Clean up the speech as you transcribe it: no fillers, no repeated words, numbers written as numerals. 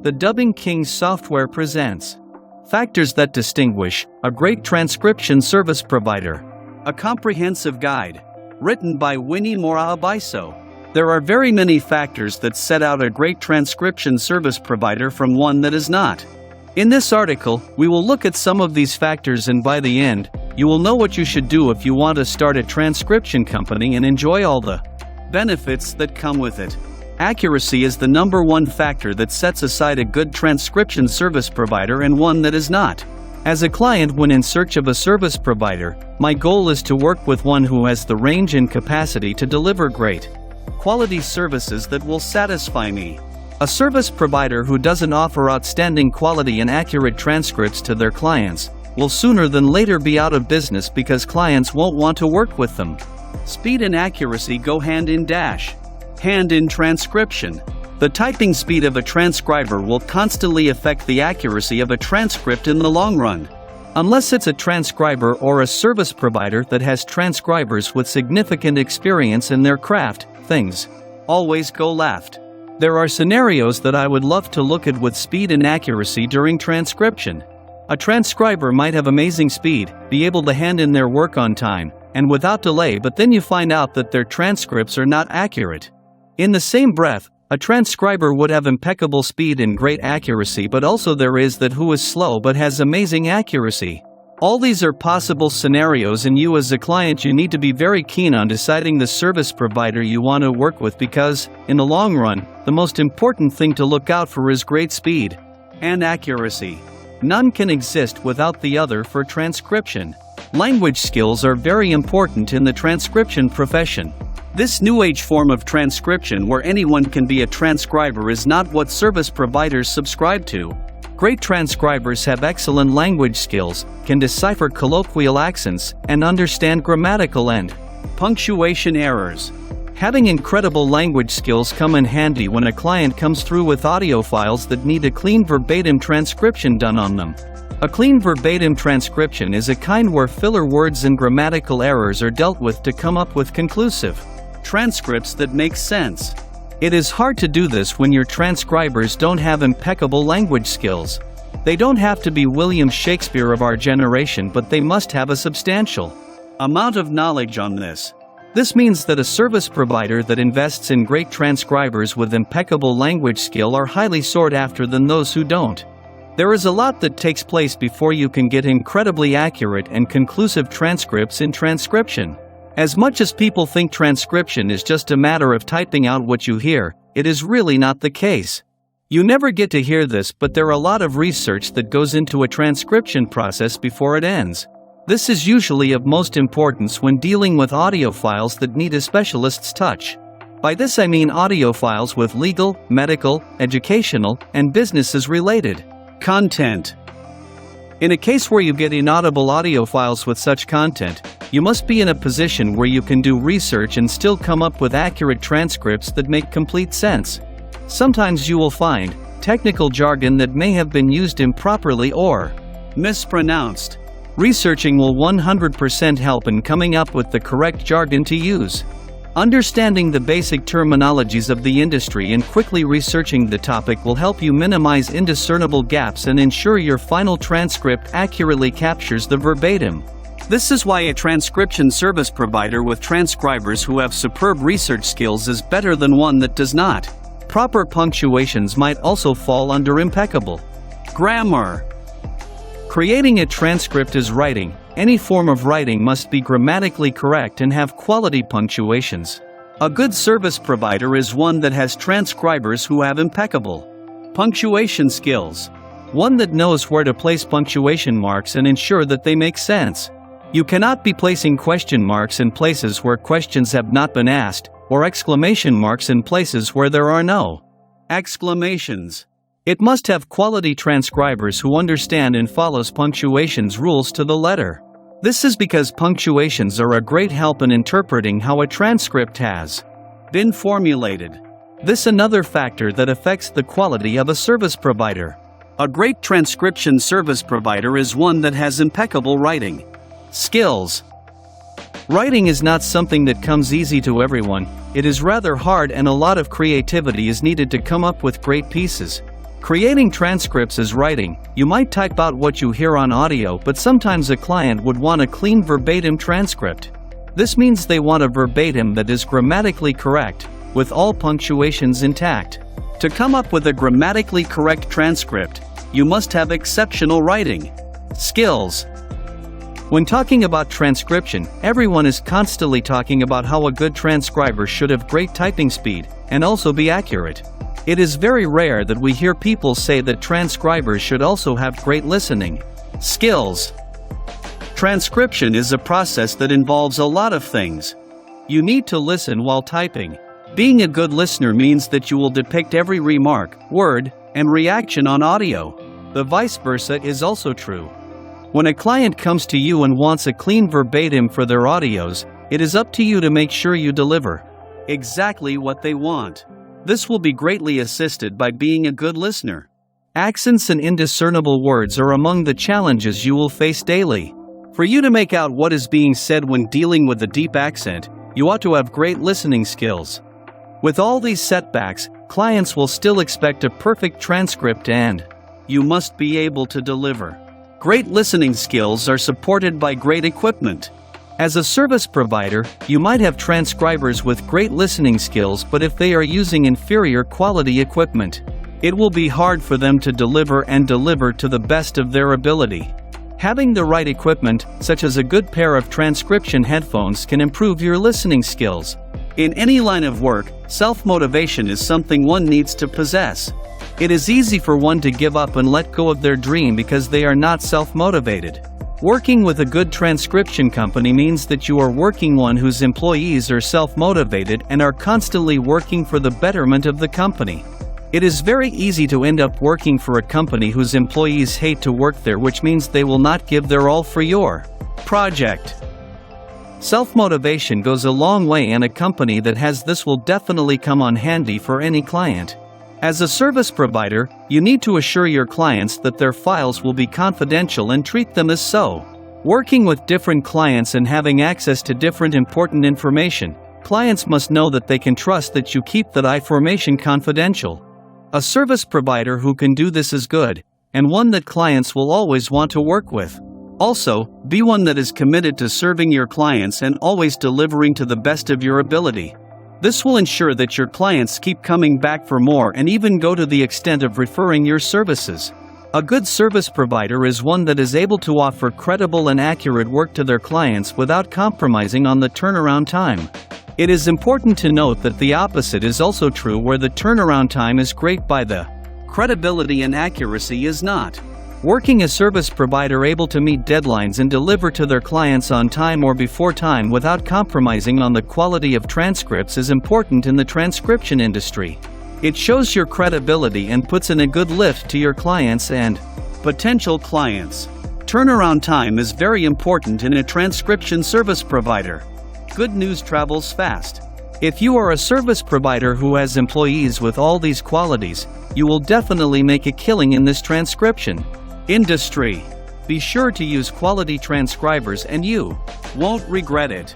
The Dubbing King software presents Factors that distinguish a great transcription service provider. A comprehensive guide. Written by Winny, Moraa, Obiso. There are very many factors that set out a great transcription service provider from one that is not. In this article, we will look at some of these factors, and by the end, you will know what you should do if you want to start a transcription company and enjoy all the benefits that come with it. Accuracy is the number one factor that sets aside a good transcription service provider and one that is not. As a client, when in search of a service provider, my goal is to work with one who has the range and capacity to deliver great quality services that will satisfy me. A service provider who doesn't offer outstanding quality and accurate transcripts to their clients will sooner than later be out of business because clients won't want to work with them. Speed and accuracy go hand in transcription. The typing speed of a transcriber will constantly affect the accuracy of a transcript in the long run. Unless it's a transcriber or a service provider that has transcribers with significant experience in their craft, things always go left. There are scenarios that I would love to look at with speed and accuracy during transcription. A transcriber might have amazing speed, be able to hand in their work on time, and without delay, but then you find out that their transcripts are not accurate. In the same breath, a transcriber would have impeccable speed and great accuracy, but also there is that who is slow but has amazing accuracy. All these are possible scenarios, and you as a client, you need to be very keen on deciding the service provider you want to work with, because, in the long run, the most important thing to look out for is great speed and accuracy. None can exist without the other for transcription. Language skills are very important in the transcription profession. This new age form of transcription where anyone can be a transcriber is not what service providers subscribe to. Great transcribers have excellent language skills, can decipher colloquial accents, and understand grammatical and punctuation errors. Having incredible language skills come in handy when a client comes through with audio files that need a clean verbatim transcription done on them. A clean verbatim transcription is a kind where filler words and grammatical errors are dealt with to come up with conclusive transcripts that make sense. It is hard to do this when your transcribers don't have impeccable language skills. They don't have to be William Shakespeare of our generation, but they must have a substantial amount of knowledge on this. This means that a service provider that invests in great transcribers with impeccable language skill are highly sought after than those who don't. There is a lot that takes place before you can get incredibly accurate and conclusive transcripts in transcription. As much as people think transcription is just a matter of typing out what you hear, it is really not the case. You never get to hear this, but there are a lot of research that goes into a transcription process before it ends. This is usually of most importance when dealing with audio files that need a specialist's touch. By this I mean audio files with legal, medical, educational, and businesses-related content. In a case where you get inaudible audio files with such content, you must be in a position where you can do research and still come up with accurate transcripts that make complete sense. Sometimes you will find technical jargon that may have been used improperly or mispronounced. Researching will 100% help in coming up with the correct jargon to use. Understanding the basic terminologies of the industry and quickly researching the topic will help you minimize indiscernible gaps and ensure your final transcript accurately captures the verbatim. This is why a transcription service provider with transcribers who have superb research skills is better than one that does not. Proper punctuations might also fall under impeccable grammar. Creating a transcript is writing. Any form of writing must be grammatically correct and have quality punctuations. A good service provider is one that has transcribers who have impeccable punctuation skills. One that knows where to place punctuation marks and ensure that they make sense. You cannot be placing question marks in places where questions have not been asked, or exclamation marks in places where there are no exclamations. It must have quality transcribers who understand and follows punctuation's rules to the letter. This is because punctuations are a great help in interpreting how a transcript has been formulated. This is another factor that affects the quality of a service provider. A great transcription service provider is one that has impeccable writing skills. Writing is not something that comes easy to everyone. It is rather hard, and a lot of creativity is needed to come up with great pieces. Creating transcripts is writing. You might type out what you hear on audio, but sometimes a client would want a clean verbatim transcript. This means they want a verbatim that is grammatically correct, with all punctuations intact. To come up with a grammatically correct transcript, you must have exceptional writing skills. When talking about transcription, everyone is constantly talking about how a good transcriber should have great typing speed and also be accurate. It is very rare that we hear people say that transcribers should also have great listening skills. Transcription is a process that involves a lot of things. You need to listen while typing. Being a good listener means that you will depict every remark, word, and reaction on audio. The vice versa is also true. When a client comes to you and wants a clean verbatim for their audios, it is up to you to make sure you deliver exactly what they want. This will be greatly assisted by being a good listener. Accents and indiscernible words are among the challenges you will face daily. For you to make out what is being said when dealing with a deep accent, you ought to have great listening skills. With all these setbacks, clients will still expect a perfect transcript, and you must be able to deliver. Great listening skills are supported by great equipment. As a service provider, you might have transcribers with great listening skills, but if they are using inferior quality equipment, it will be hard for them to deliver to the best of their ability. Having the right equipment, such as a good pair of transcription headphones, can improve your listening skills. In any line of work, self-motivation is something one needs to possess. It is easy for one to give up and let go of their dream because they are not self-motivated. Working with a good transcription company means that you are working one whose employees are self-motivated and are constantly working for the betterment of the company. It is very easy to end up working for a company whose employees hate to work there, which means they will not give their all for your project. Self-motivation goes a long way, and a company that has this will definitely come on handy for any client. As a service provider, you need to assure your clients that their files will be confidential and treat them as so. Working with different clients and having access to different important information, clients must know that they can trust that you keep that information confidential. A service provider who can do this is good, and one that clients will always want to work with. Also, be one that is committed to serving your clients and always delivering to the best of your ability. This will ensure that your clients keep coming back for more and even go to the extent of referring your services. A good service provider is one that is able to offer credible and accurate work to their clients without compromising on the turnaround time. It is important to note that the opposite is also true, where the turnaround time is great by the credibility and accuracy is not. Working a service provider able to meet deadlines and deliver to their clients on time or before time without compromising on the quality of transcripts is important in the transcription industry. It shows your credibility and puts in a good lift to your clients and potential clients. Turnaround time is very important in a transcription service provider. Good news travels fast. If you are a service provider who has employees with all these qualities, you will definitely make a killing in this transcription industry. Be sure to use quality transcribers and you won't regret it.